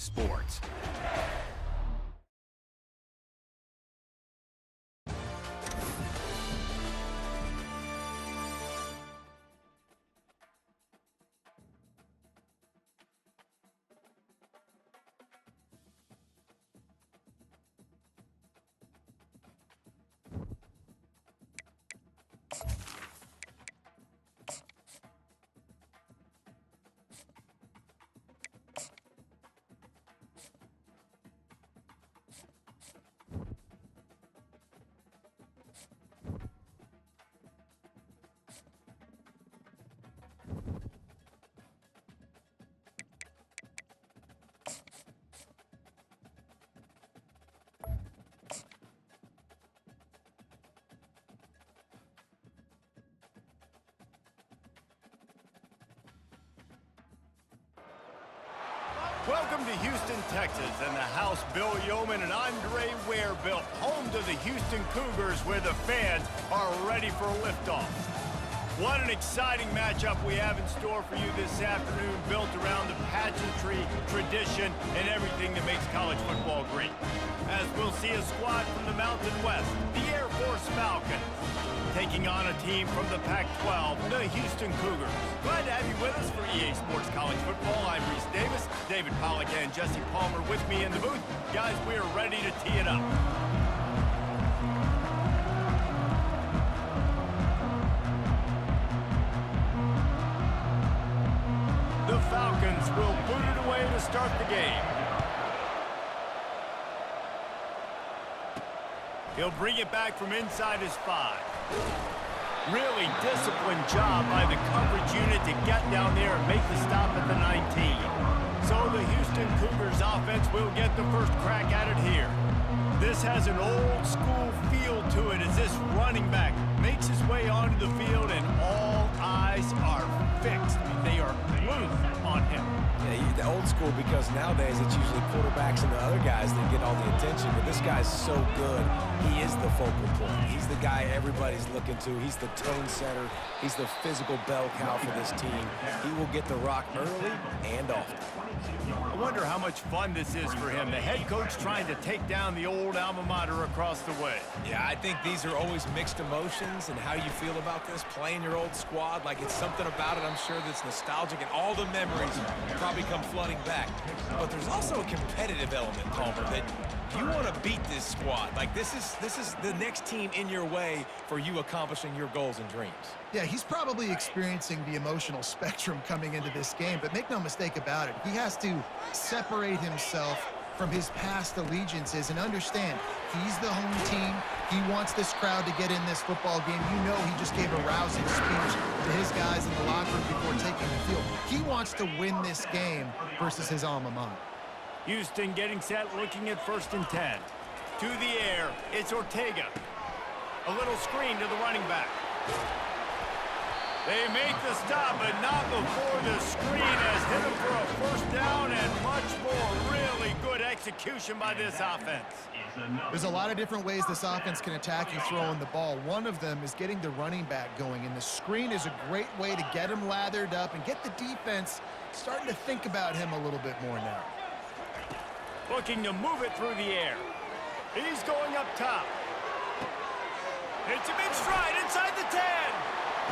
Sports. Welcome to Houston, Texas, and the house Bill Yeoman and Andre Ware built, home to the Houston Cougars, where the fans are ready for liftoff. What an exciting matchup we have in store for you this afternoon, built around the pageantry, tradition, and everything that makes college football great. As we'll see a squad from the Mountain West, the Air Force Falcons, taking on a team from the Pac-12, the Houston Cougars. Glad to have you with us for EA Sports College Football. I'm Reese Davis, David Pollack and Jesse Palmer with me in the booth. Guys, we are ready to tee it up. The Falcons will boot it away to start the game. He'll bring it back from inside his 5. Really disciplined job by the coverage unit to get down there and make the stop at the 19. So the Houston Cougars offense will get the first crack at it here. This has an old school feel to it as this running back makes his way onto the field and all eyes are fixed. I mean, they are glued on him. Yeah, the old school, because nowadays it's usually quarterbacks and the other guys that get all the attention, but this guy's so good. He is the focal point. He's the guy everybody's looking to. He's the tone setter. He's the physical bell cow for this team. He will get the rock early and often. I wonder how much fun this is for him. The head coach trying to take down the old alma mater across the way. Yeah, I think these are always mixed emotions, and how you feel about this, playing your old squad. Like, it's something about it, I'm sure, that's nostalgic, and all the memories probably come flooding back. But there's also a competitive element, Palmer, that you want to beat this squad. Like, this is the next team in your way for you accomplishing your goals and dreams. Yeah, he's probably experiencing the emotional spectrum coming into this game, but make no mistake about it, he has to separate himself from his past allegiances and understand he's the home team. He wants this crowd to get in this football game. You know, he just gave a rousing speech to his guys in the locker room before taking the field. He wants to win this game versus his alma mater. Houston getting set, looking at 1st and 10. To the air, it's Ortega. A little screen to the running back. They make the stop, but not before the screen has hit him for a 1st down and much more. Really good execution by this offense. There's a lot of different ways this offense can attack you throwing the ball. One of them is getting the running back going, and the screen is a great way to get him lathered up and get the defense starting to think about him a little bit more now. Looking to move it through the air. He's going up top. Hits him in stride inside the 10.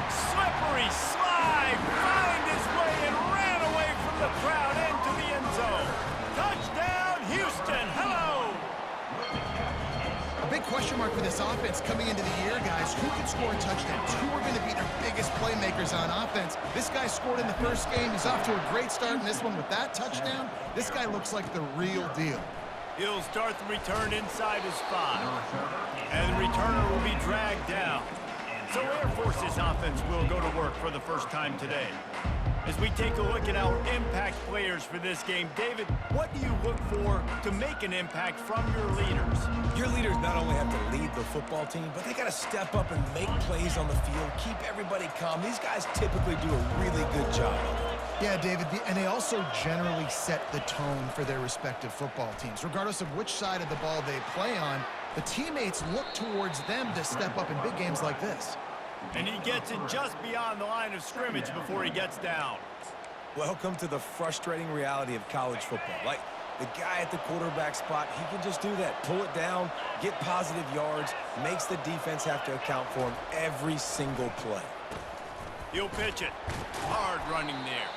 Slippery slide, found his way and ran away from the crowd into the end zone. Touchdown, Houston. Hello. A big question mark for this offense coming into the year, guys. Who can score touchdowns? Who are going to be their biggest playmakers on offense? This guy scored in the first game. He's off to a great start in this one with that touchdown. This guy looks like the real deal. He'll start the return inside his 5. And the returner will be dragged down. So Air Force's offense will go to work for the first time today. As we take a look at our impact players for this game, David, what do you look for to make an impact from your leaders? Your leaders not only have to lead the football team, but they got to step up and make plays on the field, keep everybody calm. These guys typically do a really good job of it. Yeah, David, and they also generally set the tone for their respective football teams. Regardless of which side of the ball they play on, the teammates look towards them to step up in big games like this. And he gets it just beyond the line of scrimmage before he gets down. Welcome to the frustrating reality of college football. Like, The guy at the quarterback spot, he can just do that. Pull it down, get positive yards, makes the defense have to account for him every single play. He'll pitch it. Hard running there.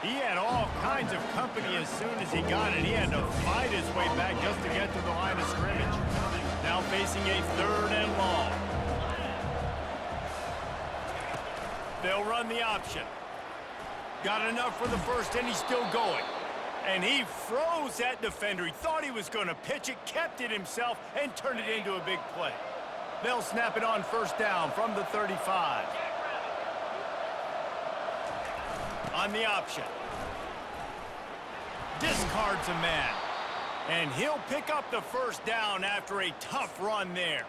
He had all kinds of company as soon as he got it. He had to fight his way back just to get to the line of scrimmage. Now facing a 3rd and long. They'll run the option. Got enough for the first, and he's still going. And he froze that defender. He thought he was going to pitch it, kept it himself, and turned it into a big play. They'll snap it on 1st down from the 35. On the option. Discards a man. And he'll pick up the 1st down after a tough run there.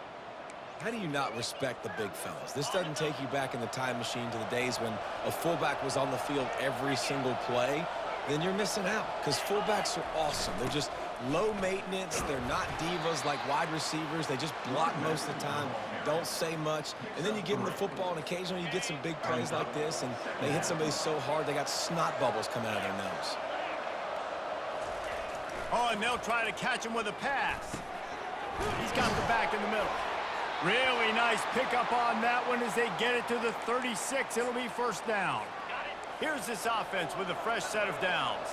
How do you not respect the big fellas? This doesn't take you back in the time machine to the days when a fullback was on the field every single play. Then you're missing out, because fullbacks are awesome. They're just low maintenance. They're not divas like wide receivers. They just block most of the time, don't say much. And then you give them the football, and occasionally you get some big plays like this, and they hit somebody so hard they got snot bubbles coming out of their nose. Oh, and they'll try to catch him with a pass. He's got the back in the middle. Really nice pickup on that one as they get it to the 36. It'll be 1st down. Here's this offense with a fresh set of downs.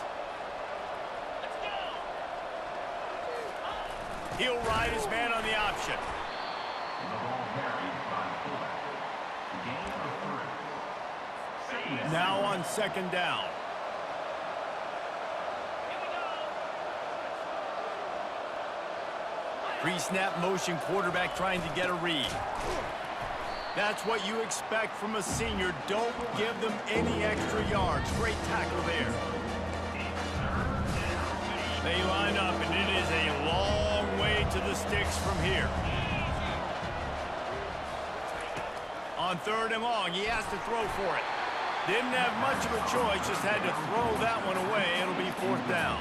He'll ride his man on the option. Now on 2nd down. Pre-snap motion quarterback trying to get a read. That's what you expect from a senior. Don't give them any extra yards. Great tackle there. They line up, and it is a long way to the sticks from here. On 3rd and long, he has to throw for it. Didn't have much of a choice, just had to throw that one away. It'll be 4th down.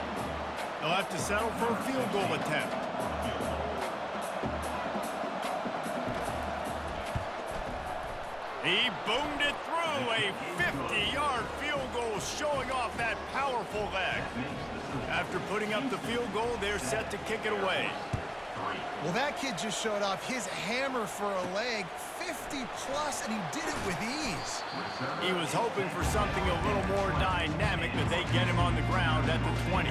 They'll have to settle for a field goal attempt. He boomed it through. A 50-yard field goal showing off that powerful leg. After putting up the field goal, they're set to kick it away. Well, that kid just showed off his hammer for a leg, 50-plus, and he did it with ease. He was hoping for something a little more dynamic, but they get him on the ground at the 20.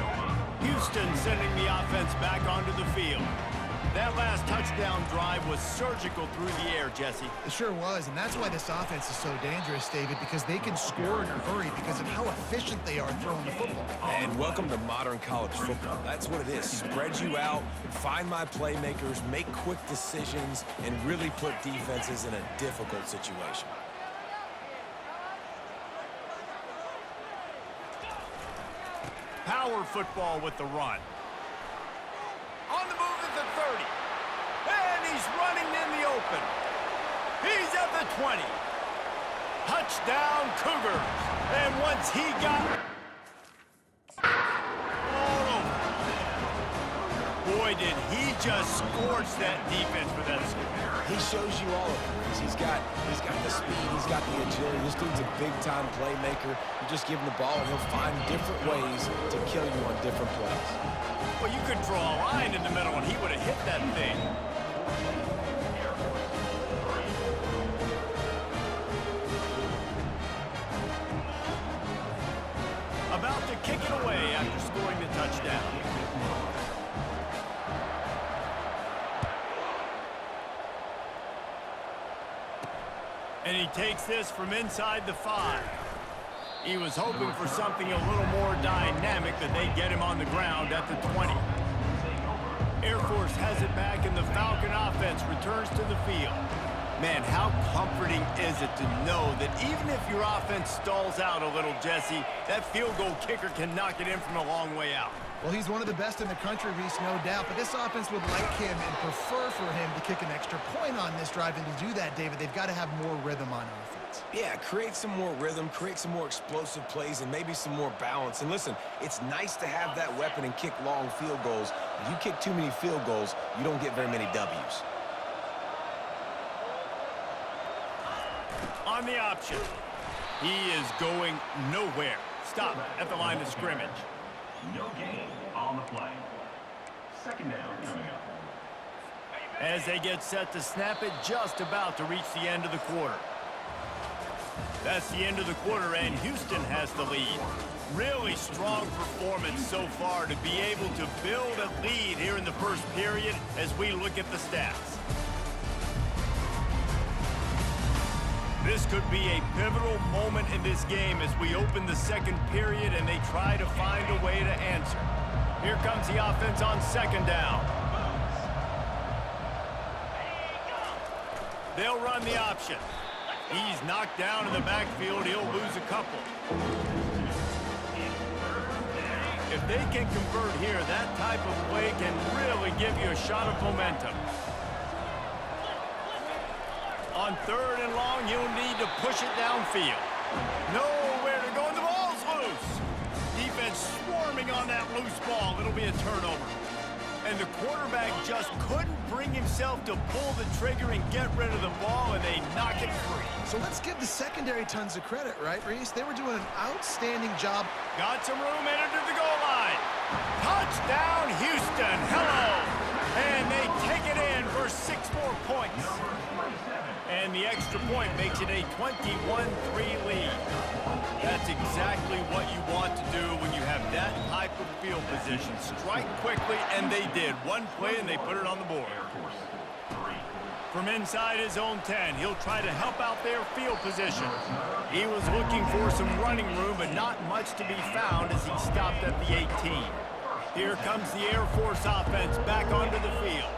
Houston sending the offense back onto the field. That last touchdown drive was surgical through the air, Jesse. It sure was, and that's why this offense is so dangerous, David, because they can score in a hurry because of how efficient they are throwing the football. And welcome to modern college football. That's what it is. Spread you out, find my playmakers, make quick decisions, and really put defenses in a difficult situation. Power football with the run. On the move at the 30. And he's running in the open. He's at the 20. Touchdown, Cougars. And once he got all over. Boy, did he just scorch that defense with that score. He shows you all of it. He's got the speed, he's got the agility. This dude's a big-time playmaker. You just give him the ball, and he'll find different ways to kill you on different plays. Well, you could draw a line in the middle, and he would have hit that thing. About to kick it away after scoring the touchdown. And he takes this from inside the 5. He was hoping for something a little more dynamic, but they get him on the ground at the 20. Air Force has it back, and the Falcon offense returns to the field. Man, how comforting is it to know that even if your offense stalls out a little, Jesse, that field goal kicker can knock it in from a long way out. Well, he's one of the best in the country, Reese, no doubt, but this offense would like him and prefer for him to kick an extra point on this drive, and to do that, David, they've got to have more rhythm on offense. Yeah, create some more rhythm, create some more explosive plays, and maybe some more balance. And listen, it's nice to have that weapon and kick long field goals. If you kick too many field goals, you don't get very many W's. On the option. He is going nowhere. Stop at the line of scrimmage. No gain on the play. Second down coming up. As they get set to snap it, just about to reach the end of the quarter. That's the end of the quarter, and Houston has the lead. Really strong performance so far to be able to build a lead here in the first period as we look at the stats. This could be a pivotal moment in this game as we open the second period and they try to find a way to answer. Here comes the offense on second down. They'll run the option. He's knocked down in the backfield. He'll lose a couple. If they can convert here, that type of play can really give you a shot of momentum. On third and long, you'll need to push it downfield. Nowhere to go, and the ball's loose. Defense swarming on that loose ball. It'll be a turnover. And the quarterback just couldn't bring himself to pull the trigger and get rid of the ball, and they knock it free. So let's give the secondary tons of credit, right, Reese? They were doing an outstanding job. Got some room headed to the goal line. Touchdown, Houston. Hello. And they take it in for 6 more points. And the extra point makes it a 21-3 lead. That's exactly what you want to do when you have that type of field position. Strike quickly, and they did. One play, and they put it on the board. From inside his own 10, he'll try to help out their field position. He was looking for some running room, but not much to be found as he stopped at the 18. Here comes the Air Force offense back onto the field.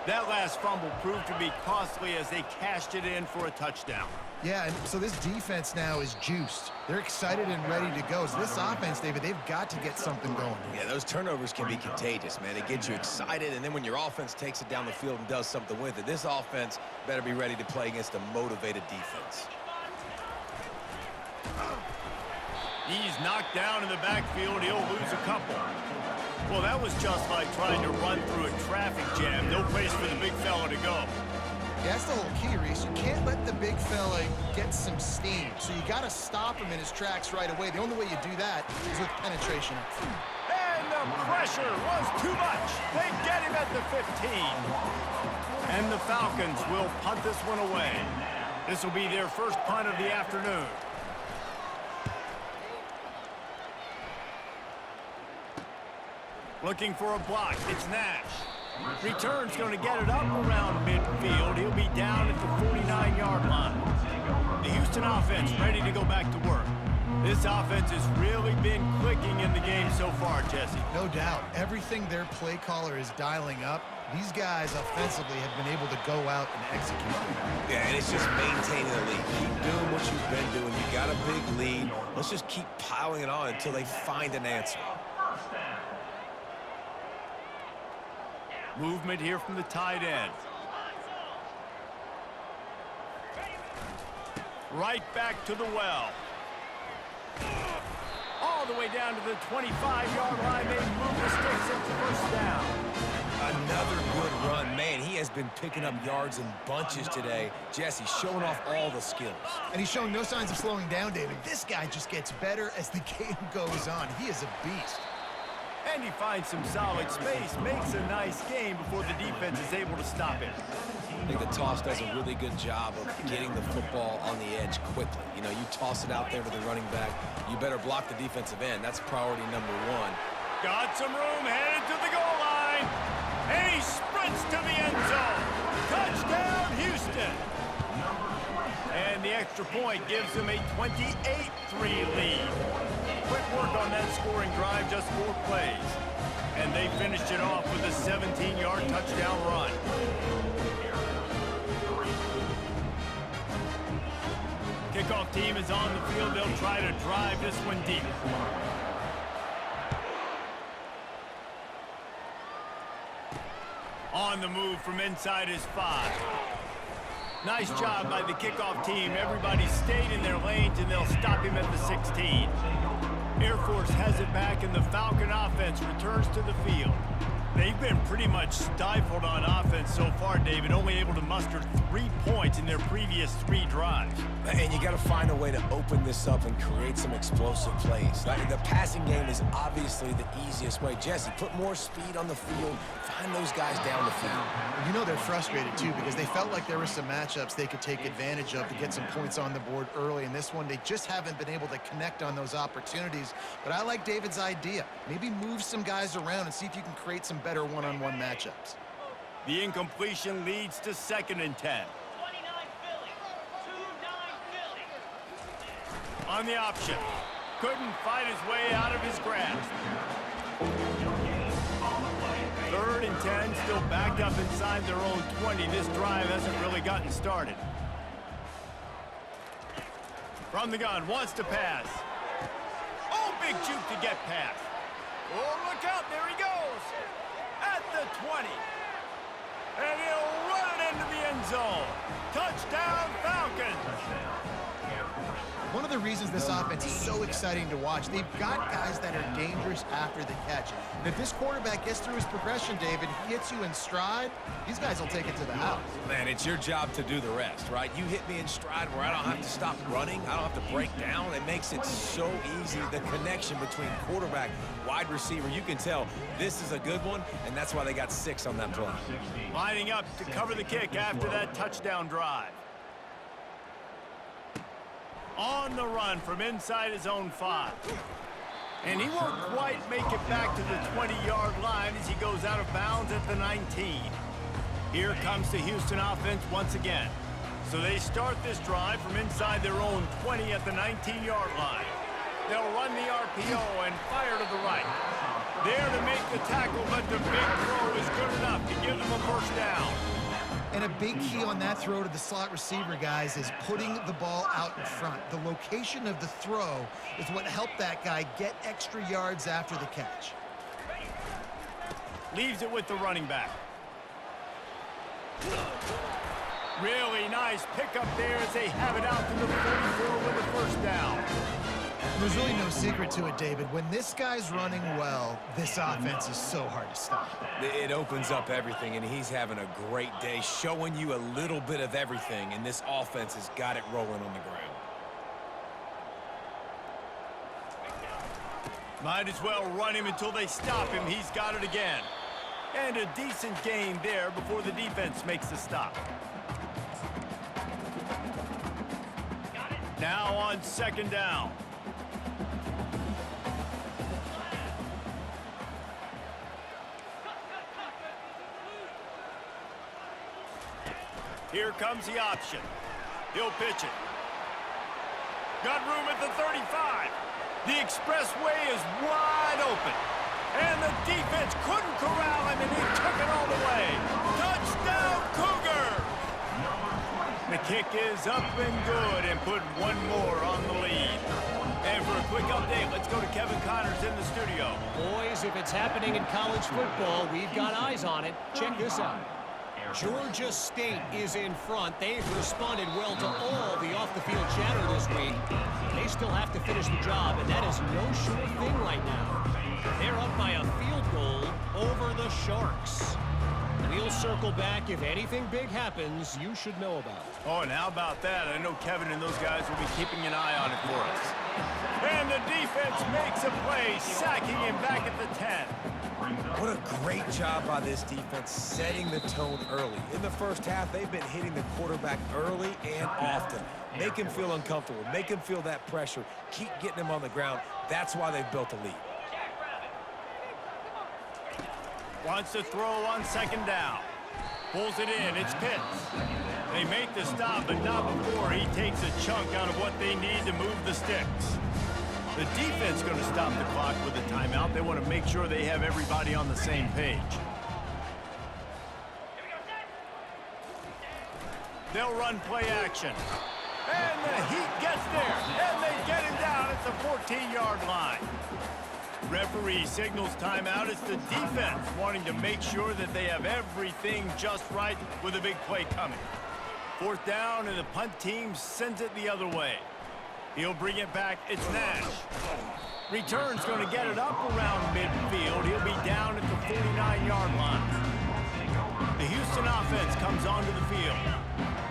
That last fumble proved to be costly as they cashed it in for a touchdown. Yeah, and so this defense now is juiced. They're excited and ready to go. So this offense, David, they've got to get something going. Yeah, those turnovers can be contagious, man. It gets you excited, and then when your offense takes it down the field and does something with it, this offense better be ready to play against a motivated defense. He's knocked down in the backfield. He'll lose a couple. Well, that was just like trying to run through a traffic jam. No place for the big fella to go. Yeah, that's the whole key, Reese. You can't let the big fella get some steam. So you got to stop him in his tracks right away. The only way you do that is with penetration. And the pressure was too much. They get him at the 15. And the Falcons will punt this one away. This will be their first punt of the afternoon. Looking for a block. It's Nash. Return's going to get it up around midfield. He'll be down at the 49-yard line. The Houston offense ready to go back to work. This offense has really been clicking in the game so far, Jesse. No doubt. Everything their play caller is dialing up, these guys offensively have been able to go out and execute. Yeah, and it's just maintaining the lead. Keep doing what you've been doing. You got a big lead. Let's just keep piling it on until they find an answer. Movement here from the tight end. Right back to the well. All the way down to the 25-yard line. They move the sticks into first down. Another good run. Man, he has been picking up yards in bunches today. Jesse showing off all the skills. And he's showing no signs of slowing down, David. This guy just gets better as the game goes on. He is a beast. And he finds some solid space, makes a nice game before the defense is able to stop it. I think the toss does a really good job of getting the football on the edge quickly. You know, you toss it out there to the running back, you better block the defensive end. That's priority number one. Got some room, headed to the goal line. And he sprints to the end zone. Touchdown, Houston. And the extra point gives them a 28-3 lead. Quick work on that scoring drive, just 4 plays. And they finished it off with a 17-yard touchdown run. Kickoff team is on the field. They'll try to drive this one deep. On the move from inside his 5. Nice job by the kickoff team. Everybody stayed in their lanes, and they'll stop him at the 16. Air Force has it back, and the Falcon offense returns to the field. They've been pretty much stifled on offense so far, David, only able to muster 3 points in their previous 3 drives. And you got to find a way to open this up and create some explosive plays. Like, the passing game is obviously the easiest way. Jesse, put more speed on the field. Find those guys down the field. You know they're frustrated, too, because they felt like there were some matchups they could take advantage of to get some points on the board early. In this one, they just haven't been able to connect on those opportunities. But I like David's idea. Maybe move some guys around and see if you can create some better one-on-one matchups. The incompletion leads to 2nd and 10. On the option. Couldn't fight his way out of his grasp. 3rd and 10, still backed up inside their own 20. This drive hasn't really gotten started. From the gun, wants to pass. Oh, big juke to get past. Oh, look out, there he goes. At the 20. And he'll run it into the end zone. Touchdown, Falcons. One of the reasons this offense is so exciting to watch, they've got guys that are dangerous after the catch. And if this quarterback gets through his progression, David, he hits you in stride, these guys will take it to the house. Man, it's your job to do the rest, right? You hit me in stride where I don't have to stop running. I don't have to break down. It makes it so easy. The connection between quarterback, wide receiver, you can tell this is a good one, and that's why they got 6 on that play. Lining up to cover the kick after that touchdown drive. On the run from inside his own 5. And he won't quite make it back to the 20-yard line as he goes out of bounds at the 19. Here comes the Houston offense once again. So they start this drive from inside their own 20 at the 19-yard line. They'll run the RPO and fire to the right. There to make the tackle, but the big throw is good enough to give them a first down. And a big key on that throw to the slot receiver, guys, is putting the ball out in front. The location of the throw is what helped that guy get extra yards after the catch. Leaves it with the running back. Really nice pickup there as they have it out to the 34 with the first down. There's really no secret to it, David. When this guy's running well, this offense is so hard to stop. It opens up everything, and he's having a great day, showing you a little bit of everything, and this offense has got it rolling on the ground. Might as well run him until they stop him. He's got it again. And a decent gain there before the defense makes the stop. Now on 2nd down. Here comes the option. He'll pitch it. Got room at the 35. The expressway is wide open. And the defense couldn't corral him, and he took it all the way. Touchdown, Cougar! The kick is up and good and put one more on the lead. And for a quick update, let's go to Kevin Connors in the studio. Boys, if it's happening in college football, we've got eyes on it. Check this out. Georgia State is in front. They've responded well to all the off-the-field chatter this week. They still have to finish the job, and that is no sure thing right now. They're up by a field goal over the Sharks. We'll circle back. If anything big happens, you should know about it. Oh, and how about that? I know Kevin and those guys will be keeping an eye on it for us. And the defense makes a play, sacking him back at the 10. What a great job by this defense setting the tone early. In the first half, they've been hitting the quarterback early and often. Make him feel uncomfortable. Make him feel that pressure. Keep getting him on the ground. That's why they've built a lead. Wants to throw on 2nd down. Pulls it in. It's Pitts. They make the stop, but not before he takes a chunk out of what they need to move the sticks. The defense going to stop the clock with a timeout. They want to make sure they have everybody on the same page. They'll run play action. And the Heat gets there. And they get him down at the 14-yard line. Referee signals timeout. It's the defense wanting to make sure that they have everything just right with a big play coming. 4th down, and the punt team sends it the other way. He'll bring it back. It's Nash. Return's going to get it up around midfield. He'll be down at the 49-yard line. The Houston offense comes onto the field.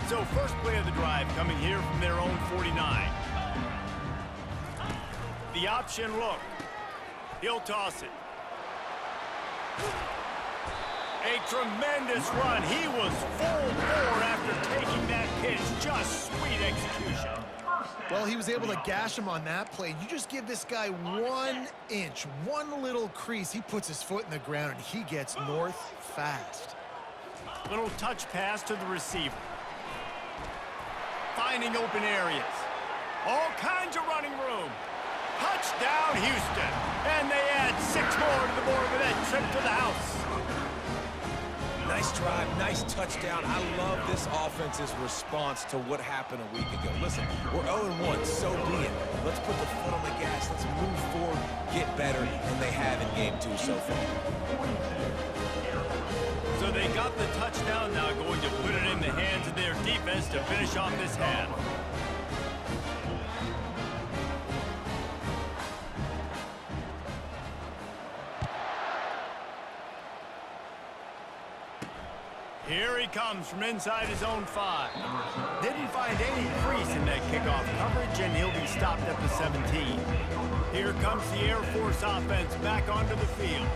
So first play of the drive coming here from their own 49. The option look. He'll toss it. A tremendous run. He was full bore after taking that pitch. Just sweet execution. Well, he was able to gash him on that play. You just give this guy 1 inch, one little crease. He puts his foot in the ground, and he gets north fast. Little touch pass to the receiver. Finding open areas. All kinds of running room. Touchdown, Houston. And they add 6 more to the board with that trip to the house. Nice drive, nice touchdown. I love this offense's response to what happened a week ago. Listen, we're 0-1, so be it. Let's put the foot on the gas. Let's move forward, get better, and they have in game 2 so far. So they got the touchdown, now going to put it in the hands of their defense to finish off this half. Here he comes from inside his own 5. Didn't find any crease in that kickoff coverage, and he'll be stopped at the 17. Here comes the Air Force offense back onto the field.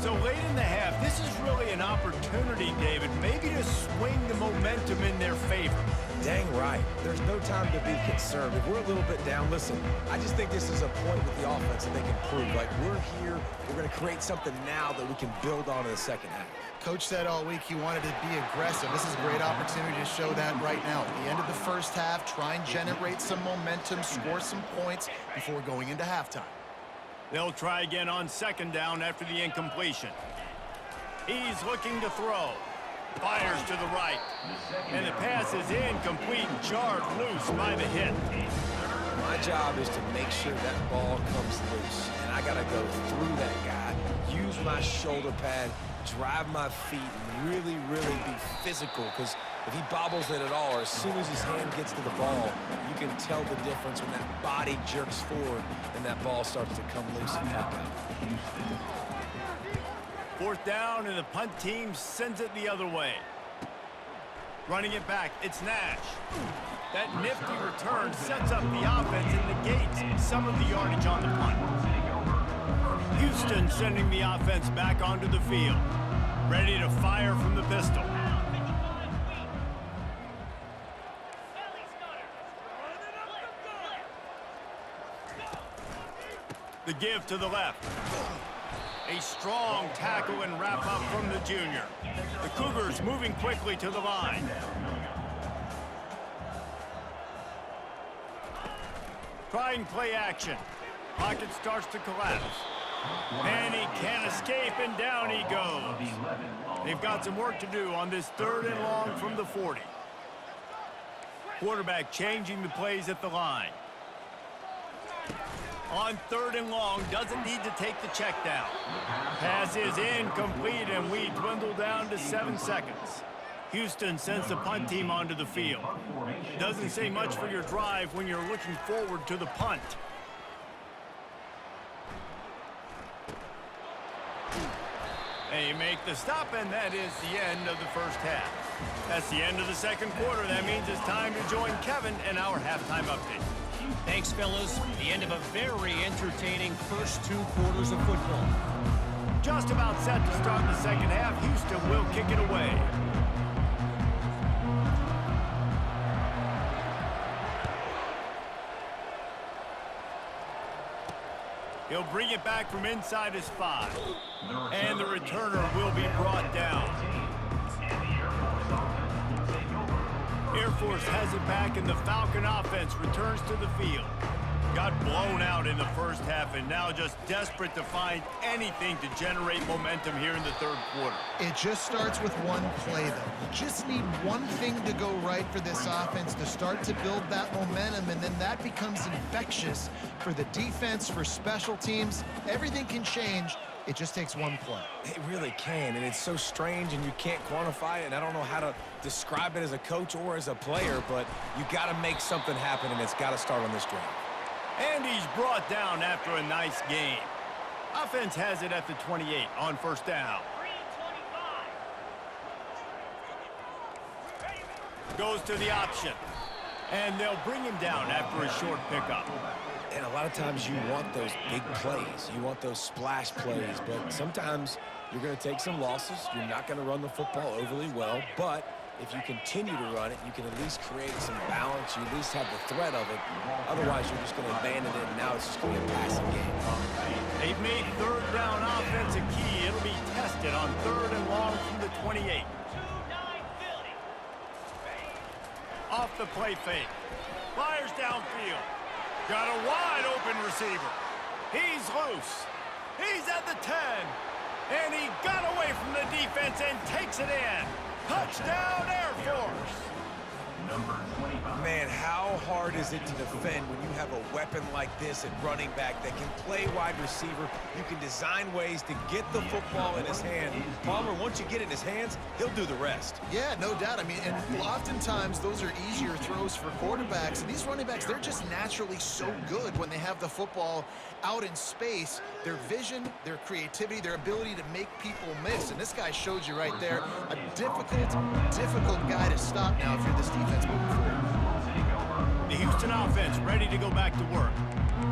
So late in the half, this is really an opportunity, David, maybe to swing the momentum in their favor. Dang right. There's no time to be concerned. If we're a little bit down, listen, I just think this is a point with the offense that they can prove. Like, we're here, we're going to create something now that we can build on in the second half. Coach said all week he wanted to be aggressive. This is a great opportunity to show that right now. At the end of the first half, try and generate some momentum, score some points before going into halftime. They'll try again on second down after the incompletion. He's looking to throw. Fires to the right. And the pass is incomplete, jarred loose by the hit. My job is to make sure that ball comes loose. And I got to go through that guy, use my shoulder pad, drive my feet, and really, really be physical. Because if he bobbles it at all, or as soon as his hand gets to the ball, you can tell the difference when that body jerks forward and that ball starts to come loose and pop out. Fourth down, and the punt team sends it the other way. Running it back, it's Nash. That nifty return sets up the offense and negates some of the yardage on the punt. Houston sending the offense back onto the field. Ready to fire from the pistol. The give to the left. A strong tackle and wrap up from the junior. The Cougars moving quickly to the line. Trying play action. Pocket starts to collapse. And he can't escape, and down he goes. They've got some work to do on this 3rd and long from the 40. Quarterback changing the plays at the line. On 3rd and long, doesn't need to take the check down. Pass is incomplete, and we dwindle down to 7 seconds. Houston sends the punt team onto the field. Doesn't say much for your drive when you're looking forward to the punt. They make the stop, and that is the end of the first half. That's the end of the second quarter. That means it's time to join Kevin in our halftime update. Thanks, fellas. The end of a very entertaining first 2 quarters of football. Just about set to start the second half. Houston will kick it away. He'll bring it back from inside his 5. And the returner will be brought down. Air Force has it back, and the Falcon offense returns to the field. Got blown out in the first half, and now just desperate to find anything to generate momentum here in the 3rd quarter. It just starts with one play, though. You just need one thing to go right for this offense to start to build that momentum, and then that becomes infectious for the defense, for special teams. Everything can change It just takes one play. It really can, and it's so strange, and you can't quantify it, and I don't know how to describe it as a coach or as a player, but you got to make something happen, and it's got to start on this drive. And he's brought down after a nice game. Offense has it at the 28 on first down. Goes to the option. And they'll bring him down after a short pickup. And a lot of times you want those big plays. You want those splash plays, but sometimes you're going to take some losses. You're not going to run the football overly well, but if you continue to run it, you can at least create some balance. You at least have the threat of it. Otherwise, you're just going to abandon it, and now it's just going to be a passing game. They've made third down offense a key. It'll be tested on 3rd and long from the 28. Off the play fake. Fires downfield. Got a wide open receiver. He's loose. He's at the 10. And he got away from the defense and takes it in. Touchdown, Air Force. Number 25. Man, how hard is it to defend when you have a weapon like this at running back that can play wide receiver? You can design ways to get the football in his hand. Palmer, once you get it in his hands, he'll do the rest. Yeah, no doubt. I mean, and oftentimes those are easier throws for quarterbacks. And these running backs, they're just naturally so good when they have the football out in space. Their vision, their creativity, their ability to make people miss. And this guy showed you right there, a difficult guy to stop now if you're this defense moving forward. The Houston offense ready to go back to work.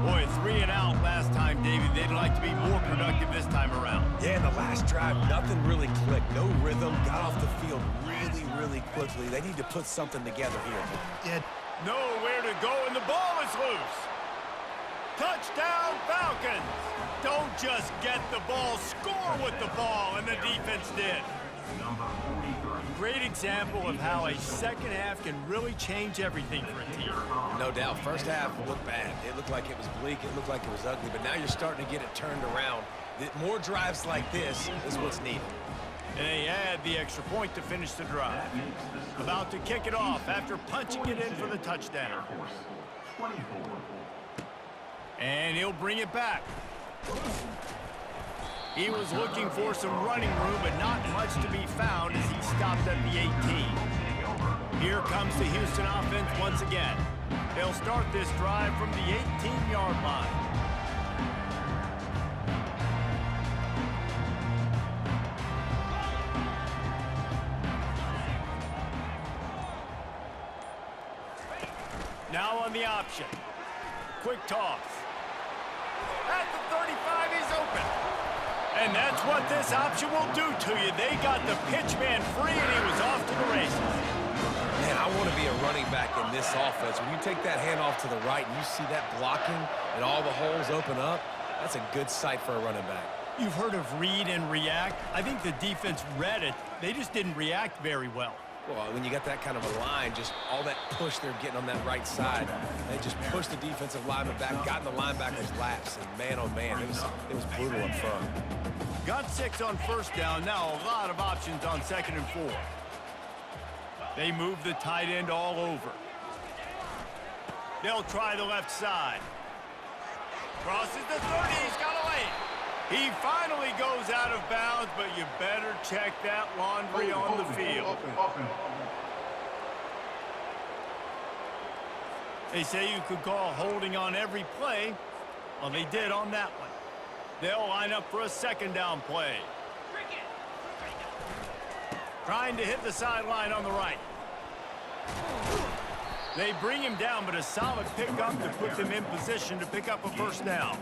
Boy, 3 and out last time, David. They'd like to be more productive this time around. Yeah, in the last drive, nothing really clicked. No rhythm, got off the field really quickly. They need to put something together here. Yeah. Nowhere to go, and the ball is loose. Touchdown, Falcons. Don't just get the ball, score with the ball, and the defense did. Number 43. Great example of how a second half can really change everything for a team. No doubt, first half looked bad. It looked like it was bleak, it looked like it was ugly, but now you're starting to get it turned around. More drives like this is what's needed. And they add the extra point to finish the drive. About to kick it off after punching it in for the touchdown. 24. And he'll bring it back. He was looking for some running room, but not much to be found as he stopped at the 18. Here comes the Houston offense once again. They'll start this drive from the 18-yard line. Now on the option. Quick toss. At the 35, he's open. And that's what this option will do to you. They got the pitch man free, and he was off to the races. Man, I want to be a running back in this offense. When you take that handoff to the right and you see that blocking and all the holes open up, that's a good sight for a running back. You've heard of read and react. I think the defense read it. They just didn't react very well. Well, when you got that kind of a line, just all that push they're getting on that right side, they just pushed the defensive lineman back, got in the linebacker's laps, and man, oh man, it was brutal up front. Got 6 on first down. Now a lot of options on 2nd and 4. They move the tight end all over. They'll try the left side. Crosses the 30. He's got away. He finally goes out of bounds, but you better check that laundry on the field. They say you could call holding on every play. Well, they did on that one. They'll line up for a 2nd down play. Trying to hit the sideline on the right. They bring him down, but a solid pickup to put them in position to pick up a first down.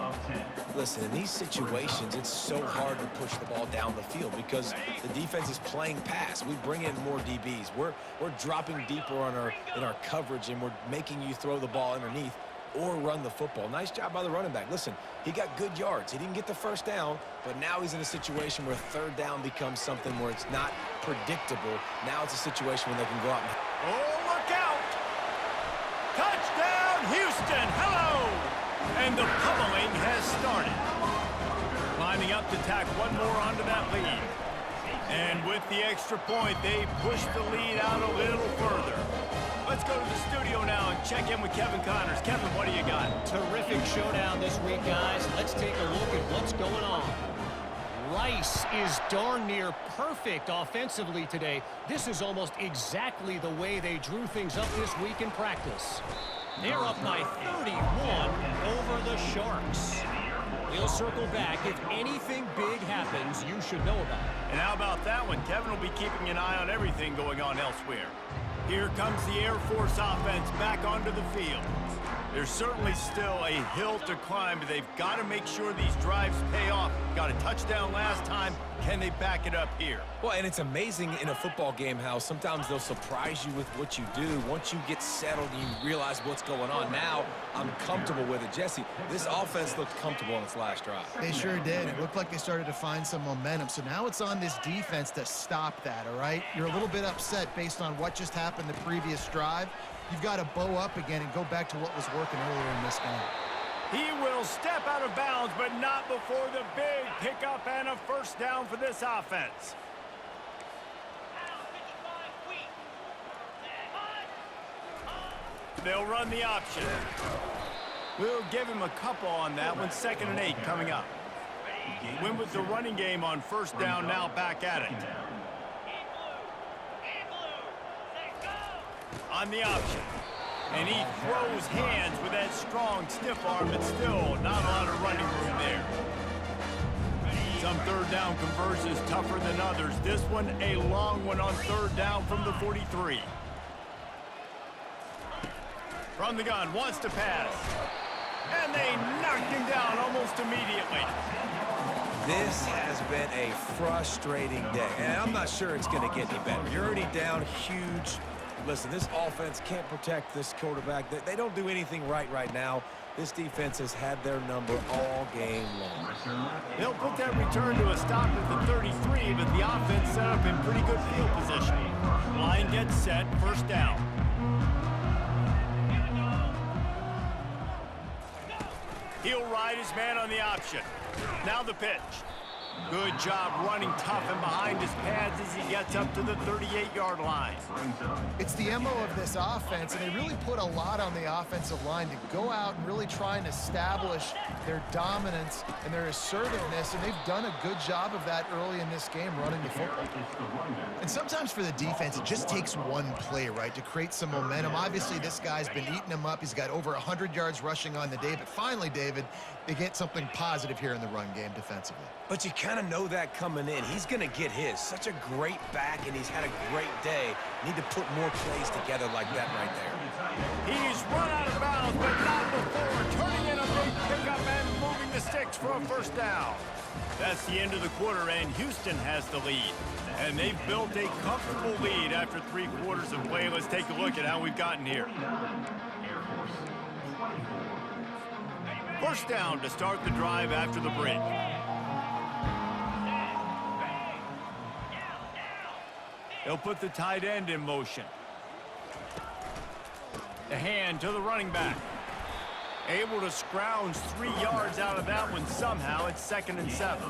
Listen, in these situations, it's so hard to push the ball down the field because the defense is playing pass. We bring in more DBs. We're dropping deeper in our coverage, and we're making you throw the ball underneath or run the football. Nice job by the running back. Listen, he got good yards. He didn't get the first down, but now he's in a situation where 3rd down becomes something where it's not predictable. Now it's a situation where they can go out and... Oh, look out! Touchdown, Houston! Hello! And the pummeling has started. Lining up to tack one more onto that lead. And with the extra point, they push the lead out a little further. Let's go to the studio now and check in with Kevin Connors. Kevin, what do you got? Terrific showdown this week, guys. Let's take a look at what's going on. Rice is darn near perfect offensively today. This is almost exactly the way they drew things up this week in practice. They're up by 31 over the Sharks. We'll circle back. If anything big happens, you should know about it. And how about that one? Kevin will be keeping an eye on everything going on elsewhere. Here comes the Air Force offense back onto the field. There's certainly still a hill to climb, but they've got to make sure these drives pay off. Got a touchdown last time. Can they back it up here? Well, and it's amazing in a football game how sometimes they'll surprise you with what you do. Once you get settled and you realize what's going on, now I'm comfortable with it. Jesse, this offense looked comfortable on its last drive. They sure did. It looked like they started to find some momentum. So now it's on this defense to stop that, all right? You're a little bit upset based on what just happened the previous drive. You've got to bow up again and go back to what was working earlier in this game. He will step out of bounds, but not before the big pickup and a first down for this offense. They'll run the option. We'll give him a couple on that one. 2nd and 8 coming up. Win with the running game on first down, now back at it. On the option. And he throws hands with that strong, stiff arm, but still not a lot of running room there. Some third down conversions tougher than others. This one, a long one on third down from the 43. From the gun, wants to pass. And they knocked him down almost immediately. This has been a frustrating day, and I'm not sure it's going to get any better. You're already down huge. Listen, this offense can't protect this quarterback. They don't do anything right now. This defense has had their number all game long. They'll put that return to a stop at the 33, but the offense set up in pretty good field position. Line gets set, first down. He'll ride his man on the option. Now the pitch. Good job running tough and behind his pads as he gets up to the 38-yard line. It's the MO of this offense, and they really put a lot on the offensive line to go out and really try and establish their dominance and their assertiveness, and they've done a good job of that early in this game, running the football. And sometimes for the defense, it just takes one play, right, to create some momentum. Obviously, this guy's been eating them up. He's got over 100 yards rushing on the day, but finally, David, they get something positive here in the run game defensively. But you kind of know that coming in. He's going to get his. Such a great back, and he's had a great day. Need to put more plays together like that right there. He's run out of bounds, but not before turning in a big pickup and moving the sticks for a first down. That's the end of the quarter, and Houston has the lead. And they've built a comfortable lead after 3 quarters of play. Let's take a look at how we've gotten here. First down to start the drive after the break. They'll put the tight end in motion. The hand to the running back. Able to scrounge 3 yards out of that one somehow. It's 2nd and 7.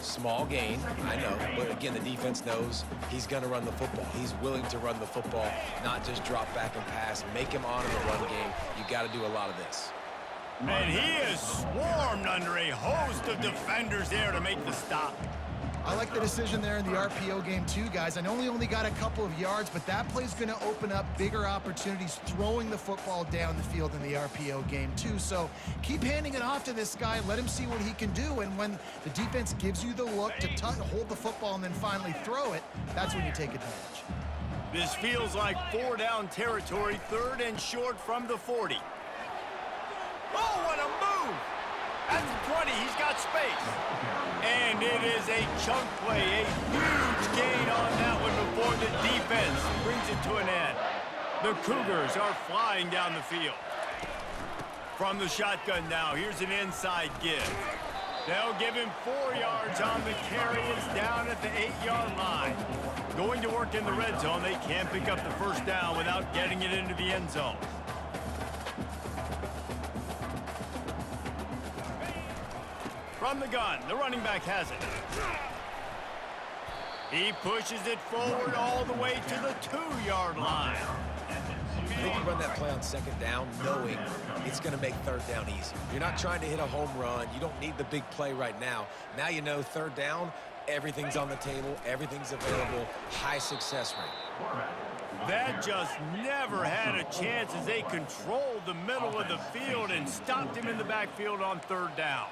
Small gain, I know. But again, the defense knows he's going to run the football. He's willing to run the football, not just drop back and pass. Make him honor the run game. You got to do a lot of this. And he is swarmed under a host of defenders there to make the stop. I like the decision there in the RPO game too, guys. I know he only got a couple of yards, but that play's going to open up bigger opportunities throwing the football down the field in the RPO game too. So keep handing it off to this guy. Let him see what he can do. And when the defense gives you the look to hold the football and then finally throw it, that's when you take advantage. This feels like 4-down territory, 3rd and short from the 40. Oh, what a move! At the 20, he's got space. And it is a chunk play, a huge gain on that one before the defense brings it to an end. The Cougars are flying down the field. From the shotgun now, here's an inside give. They'll give him 4 yards on the carry. It's down at the 8-yard line. Going to work in the red zone, they can't pick up the first down without getting it into the end zone. From the gun, the running back has it. He pushes it forward all the way to the 2-yard line. I think you run that play on second down knowing it's going to make third down easier. You're not trying to hit a home run. You don't need the big play right now. Now you know third down, everything's on the table, everything's available, high success rate. That just never had a chance as they controlled the middle of the field and stopped him in the backfield on third down.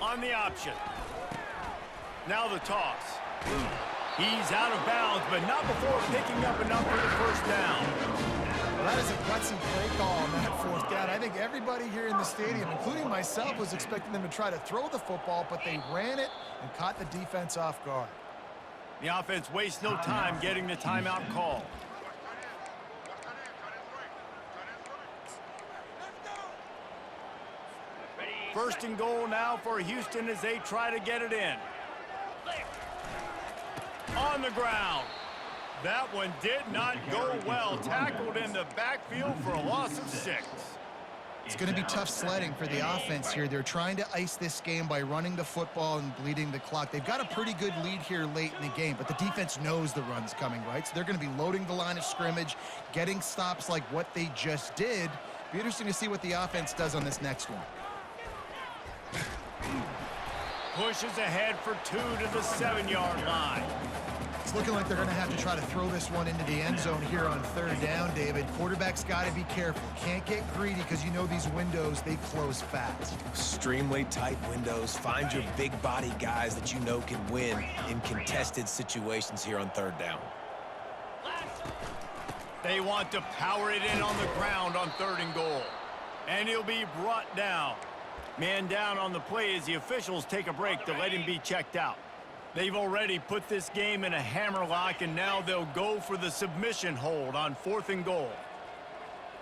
On the option. Now the toss. He's out of bounds, but not before picking up enough for the first down. Well, that is a gutsy play call on that fourth down. I think everybody here in the stadium, including myself, was expecting them to try to throw the football, but they ran it and caught the defense off guard. The offense wastes no time getting the timeout call. First and goal now for Houston as they try to get it in. On the ground. That one did not go well. Tackled in the backfield for a loss of 6. It's going to be tough sledding for the offense here. They're trying to ice this game by running the football and bleeding the clock. They've got a pretty good lead here late in the game, but the defense knows the run's coming, right? So they're going to be loading the line of scrimmage, getting stops like what they just did. Be interesting to see what the offense does on this next one. Pushes ahead for 2 to the 7-yard line. It's looking like they're going to have to try to throw this one into the end zone here on third down, David. Quarterback's got to be careful. Can't get greedy because you know these windows, they close fast. Extremely tight windows. Find your big body guys that you know can win in contested situations here on third down. They want to power it in on the ground on third and goal. And he'll be brought down. Man down on the play as the officials take a break to let him be checked out. They've already put this game in a hammerlock, and now they'll go for the submission hold on fourth and goal.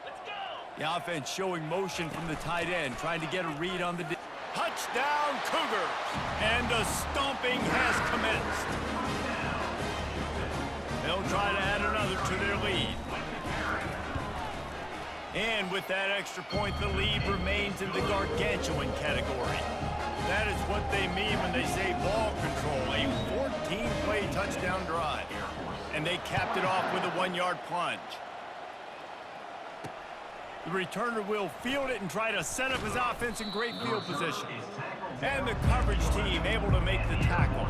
Let's go. The offense showing motion from the tight end, trying to get a read on the touchdown Cougars. And the stomping has commenced. They'll try to add another to their lead. And with that extra point, the lead remains in the gargantuan category. That is what they mean when they say ball control, a 14-play touchdown drive. And they capped it off with a 1-yard plunge. The returner will field it and try to set up his offense in great field position. And the coverage team able to make the tackle.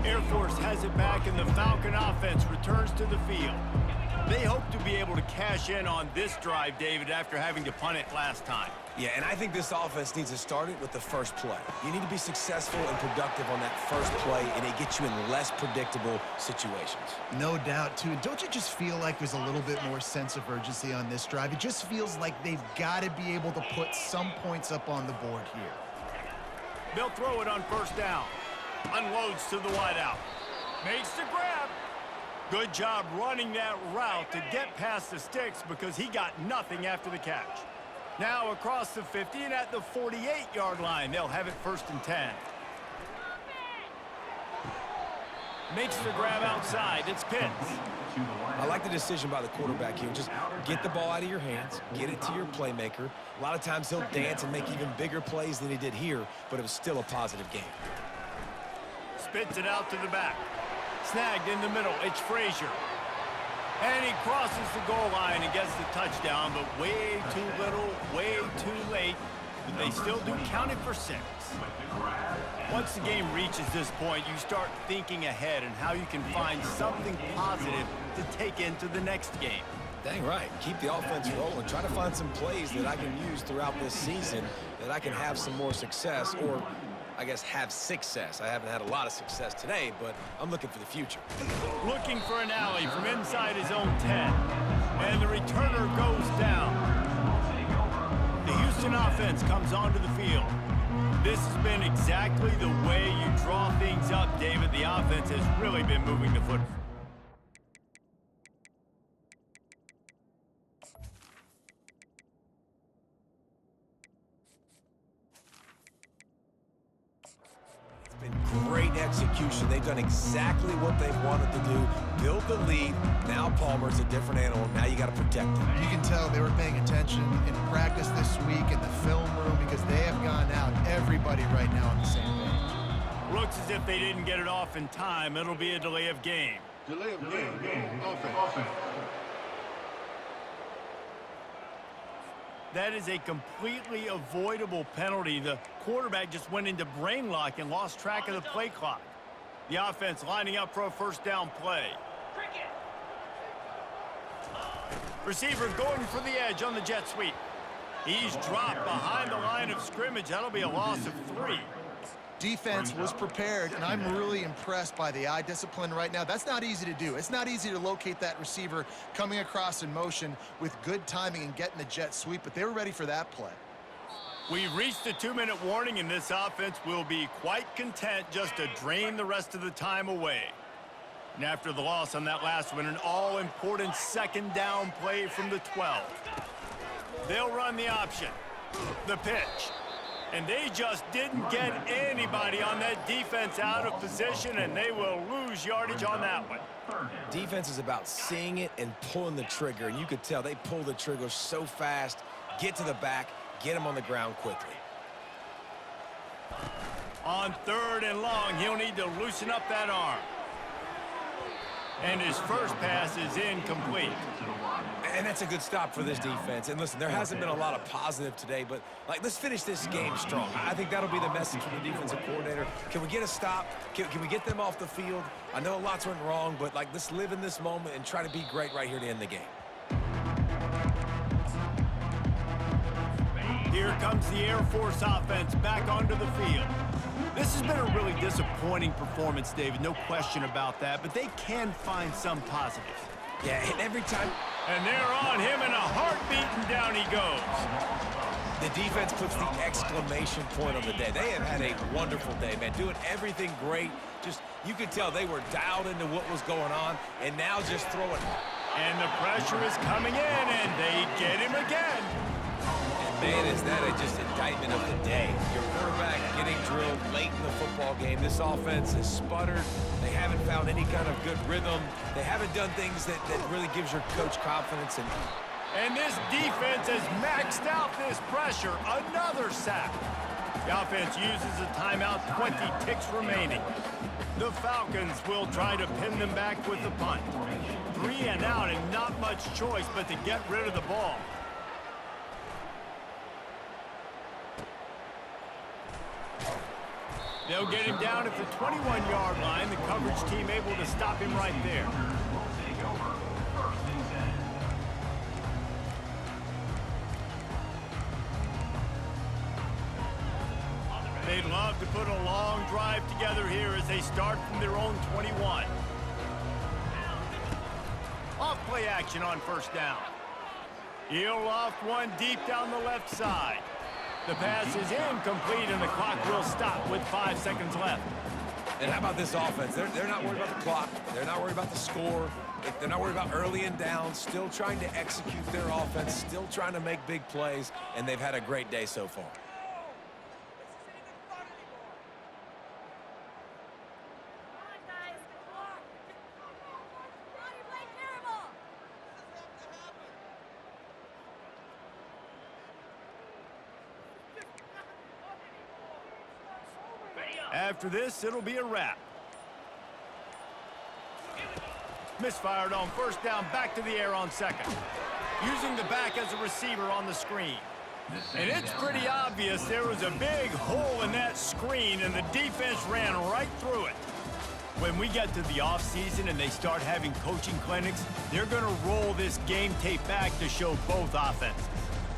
Air Force has it back, and the Falcon offense returns to the field. They hope to be able to cash in on this drive, David, after having to punt it last time. Yeah, and I think this offense needs to start it with the first play. You need to be successful and productive on that first play, and it gets you in less predictable situations. No doubt, too. Don't you just feel like there's a little bit more sense of urgency on this drive? It just feels like they've got to be able to put some points up on the board here. They'll throw it on first down. Unloads to the wideout. Makes the grab. Good job running that route to get past the sticks because he got nothing after the catch. Now across the 50 and at the 48-yard line, they'll have it first and 10. Makes the grab outside. It's Pitts. I like the decision by the quarterback here. Just get the ball out of your hands, get it to your playmaker. A lot of times he'll dance and make even bigger plays than he did here, but it was still a positive game. Spits it out to the back. Snagged in the middle. It's Frazier. And he crosses the goal line and gets the touchdown, but way too little, way too late. But they still do count it for 6. Once the game reaches this point, you start thinking ahead and how you can find something positive to take into the next game. Dang right. Keep the offense rolling. Try to find some plays that I can use throughout this season that I can have some more success, or I guess have success. I haven't had a lot of success today, but I'm looking for the future. Looking for an alley from inside his own 10. And the returner goes down. The Houston offense comes onto the field. This has been exactly the way you draw things up, David. The offense has really been moving the football. Been great great execution. They've done exactly what they've wanted to do. Build the lead. Now Palmer's a different animal. Now you got to protect him. You can tell they were paying attention in practice this week in the film room because they have gone out, everybody right now on the same page. Looks as if they didn't get it off in time. It'll be a delay of game. Delay of game. Offense. That is a completely avoidable penalty. The quarterback just went into brain lock and lost track of the play clock. The offense lining up for a first down play. Receiver going for the edge on the jet sweep. He's dropped behind the line of scrimmage. That'll be a loss of 3. Defense was prepared, and I'm really impressed by the eye discipline right now. That's not easy to do. It's not easy to locate that receiver coming across in motion with good timing and getting the jet sweep, but they were ready for that play. We've reached the 2-minute warning, and this offense will be quite content just to drain the rest of the time away. And after the loss on that last one, an all-important second down play from the 12. They'll run the option. The pitch. And they just didn't get anybody on that defense out of position, and they will lose yardage on that one. Defense is about seeing it and pulling the trigger, and you could tell they pull the trigger so fast, get to the back, get him on the ground quickly. On 3rd and long, he'll need to loosen up that arm. And his first pass is incomplete. And that's a good stop for this defense. And listen, there hasn't been a lot of positive today, but let's finish this game strong. I think that'll be the message from the defensive coordinator. Can we get a stop? Can we get them off the field? I know lots went wrong, but let's live in this moment and try to be great right here to end the game. Here comes the Air Force offense back onto the field. This has been a really disappointing performance, David, no question about that, but they can find some positives. Yeah, and every time... And they're on him in a heartbeat, and down he goes. The defense puts the exclamation point on the day. They have had a wonderful day, man, doing everything great. Just, you could tell they were dialed into what was going on, and now just throwing. And the pressure is coming in, and they get him again. Man, is that just indictment of the day. Your quarterback getting drilled late in the football game. This offense has sputtered. They haven't found any kind of good rhythm. They haven't done things that really gives your coach confidence. And this defense has maxed out this pressure. Another sack. The offense uses a timeout, 20 ticks remaining. The Falcons will try to pin them back with the punt. 3 and out and not much choice but to get rid of the ball. They'll get him down at the 21-yard line. The coverage team able to stop him right there. They'd love to put a long drive together here as they start from their own 21. Off play action on first down. He'll loft one deep down the left side. The pass is incomplete, and the clock will stop with 5 seconds left. And how about this offense? They're not worried about the clock. They're not worried about the score. They're not worried about early and down. Still trying to execute their offense. Still trying to make big plays, and they've had a great day so far. After this, it'll be a wrap. Misfired on first down, back to the air on second. Using the back as a receiver on the screen. And it's pretty obvious there was a big hole in that screen, and the defense ran right through it. When we get to the offseason and they start having coaching clinics, they're going to roll this game tape back to show both offenses.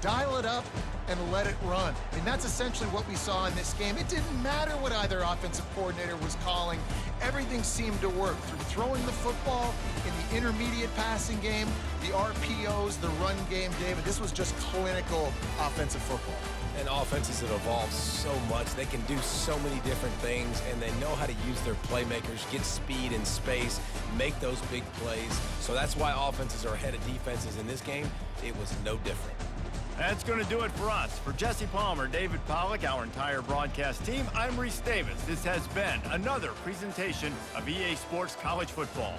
Dial it up and let it run. And that's essentially what we saw in this game. It didn't matter what either offensive coordinator was calling. Everything seemed to work through throwing the football in the intermediate passing game, the RPOs, the run game, David. This was just clinical offensive football. And offenses have evolved so much. They can do so many different things, and they know how to use their playmakers, get speed and space, make those big plays. So that's why offenses are ahead of defenses in this game. It was no different. That's going to do it for us. For Jesse Palmer, David Pollack, our entire broadcast team, I'm Reese Davis. This has been another presentation of EA Sports College Football.